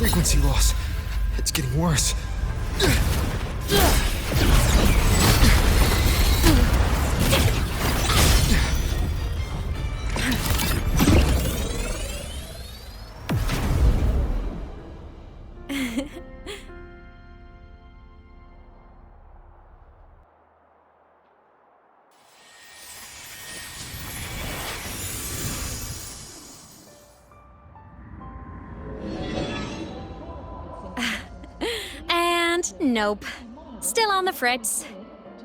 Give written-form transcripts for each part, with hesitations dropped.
frequency loss. It's getting worse. Nope. Still on the fritz.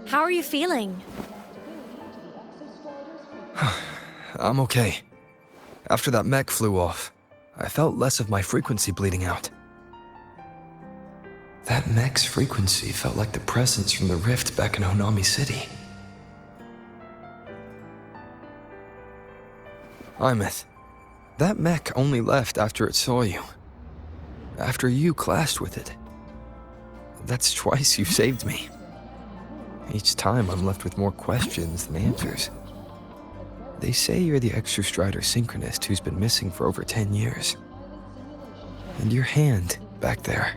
How are you feeling? I'm okay. After that mech flew off, I felt less of my frequency bleeding out. That mech's frequency felt like the presence from the rift back in Honami City. Aemeath, that mech only left after it saw you. After you clashed with it. That's twice you've saved me. Each time I'm left with more questions than answers. They say you're the Exostrider synchronist who's been missing for over 10 years. And your hand, back there.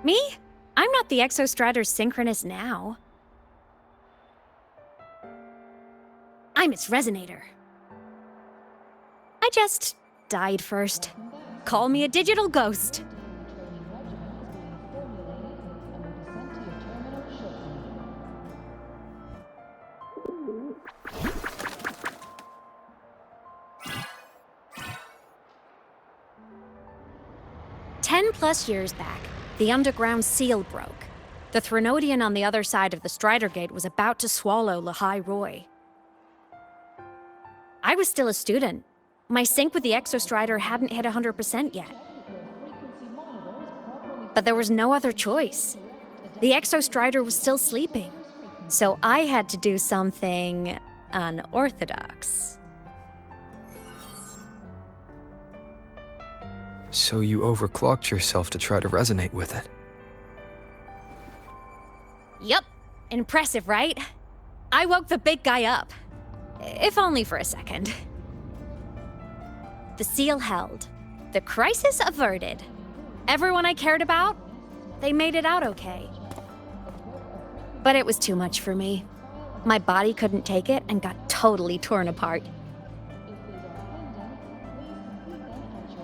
Me? I'm not the Exostrider synchronist now. I'm its resonator. I just died first. Call me a digital ghost. +10 years back, the underground seal broke. The Threnodian on the other side of the Strider Gate was about to swallow Lahai Roy. I was still a student. My sync with the Exostrider hadn't hit 100% yet. But there was no other choice. The Exostrider was still sleeping. So I had to do something unorthodox. So you overclocked yourself to try to resonate with it. Yup. Impressive, right? I woke the big guy up. If only for a second. The seal held. The crisis averted. Everyone I cared about, they made it out okay. But it was too much for me. My body couldn't take it and got totally torn apart.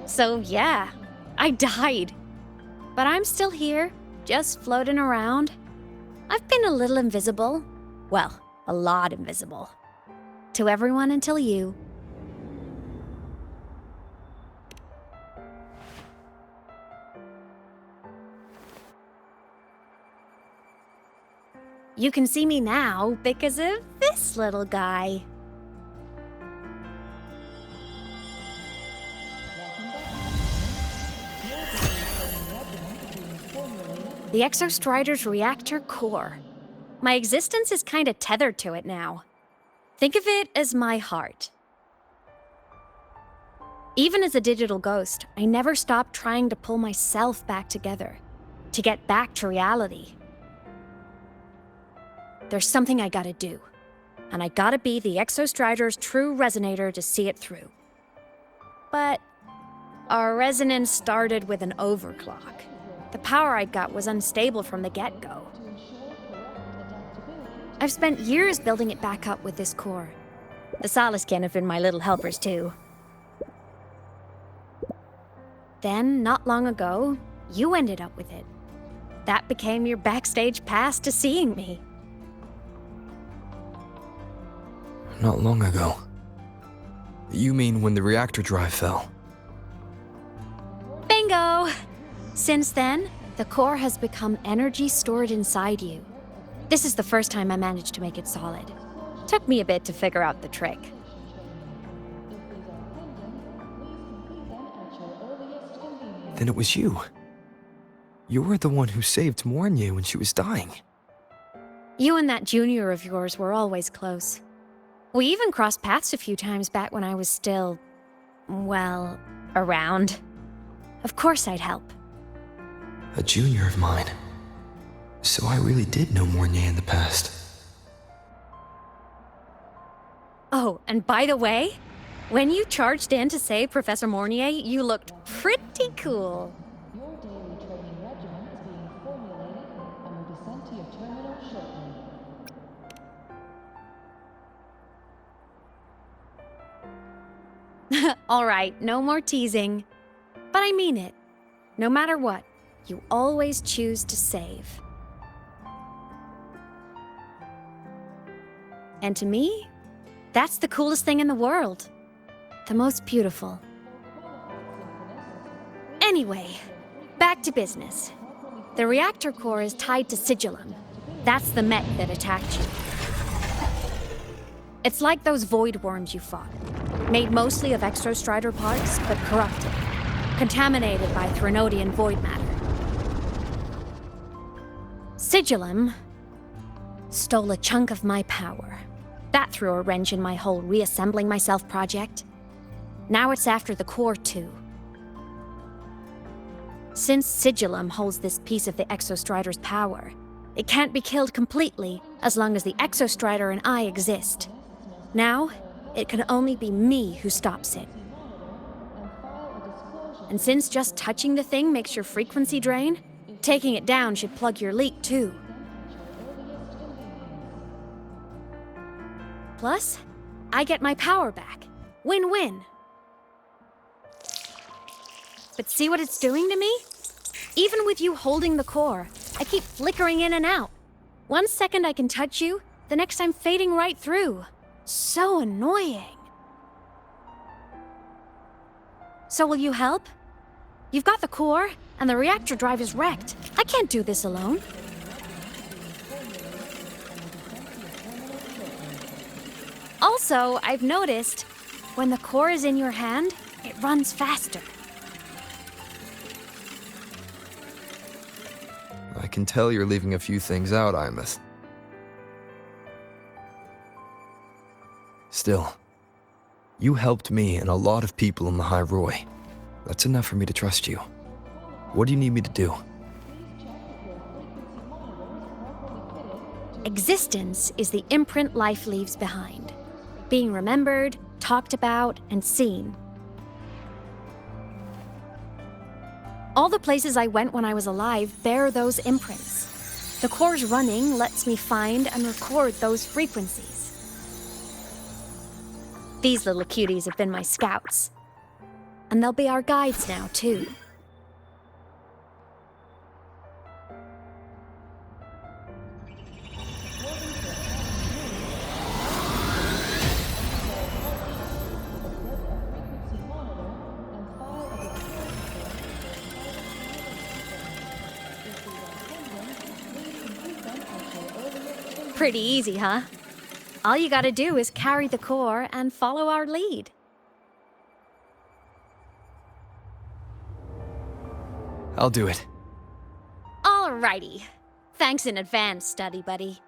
So yeah, I died. But I'm still here, just floating around. I've been a little invisible. Well, a lot invisible. To everyone until you. You can see me now because of this little guy. The Exostrider's reactor core. My existence is kinda tethered to it now. Think of it as my heart. Even as a digital ghost, I never stopped trying to pull myself back together, to get back to reality. There's something I gotta do, and I gotta be the Exostrider's true resonator to see it through. But our resonance started with an overclock. The power I got was unstable from the get-go. I've spent years building it back up with this core. The Solaskin have been my little helpers too. Then, not long ago, you ended up with it. That became your backstage pass to seeing me. Not long ago. You mean when the reactor drive fell? Bingo! Since then, the core has become energy stored inside you. This is the first time I managed to make it solid. Took me a bit to figure out the trick. Then it was you. You were the one who saved Mornye when she was dying. You and that junior of yours were always close. We even crossed paths a few times back when I was still, well, around. Of course I'd help. a junior of mine. So I really did know Mornier in the past. Oh, and by the way, when you charged in to save Professor Mornier, you looked pretty cool. Your daily training regimen is being formulated and will be sent to your terminal shortly. All right, no more teasing. But I mean it. No matter what, you always choose to save. And to me, that's the coolest thing in the world. The most beautiful. Anyway, back to business. The reactor core is tied to Sigillum. That's the mech that attacked you. It's like those void worms you fought. Made mostly of exostrider parts, but corrupted. Contaminated by Threnodian void matter. Sigillum stole a chunk of my power. That threw a wrench in my whole reassembling myself project. Now it's after the core too. Since Sigillum holds this piece of the Exostrider's power, it can't be killed completely as long as the Exostrider and I exist. Now, it can only be me who stops it. And since just touching the thing makes your frequency drain, taking it down should plug your leak too. Plus, I get my power back. Win-win. But see what it's doing to me? Even with you holding the core, I keep flickering in and out. 1 second I can touch you, the next I'm fading right through. So annoying. So will you help? You've got the core, and the reactor drive is wrecked. I can't do this alone. Also, I've noticed, when the core is in your hand, it runs faster. I can tell you're leaving a few things out, Aemeath. Still, you helped me and a lot of people in the High Roy. That's enough for me to trust you. What do you need me to do? Existence is the imprint life leaves behind. Being remembered, talked about, and seen. All the places I went when I was alive bear those imprints. The core's running lets me find and record those frequencies. These little cuties have been my scouts. And they'll be our guides now, too. Pretty easy, huh? All you gotta do is carry the core and follow our lead. I'll do it. Alrighty. Thanks in advance, study buddy.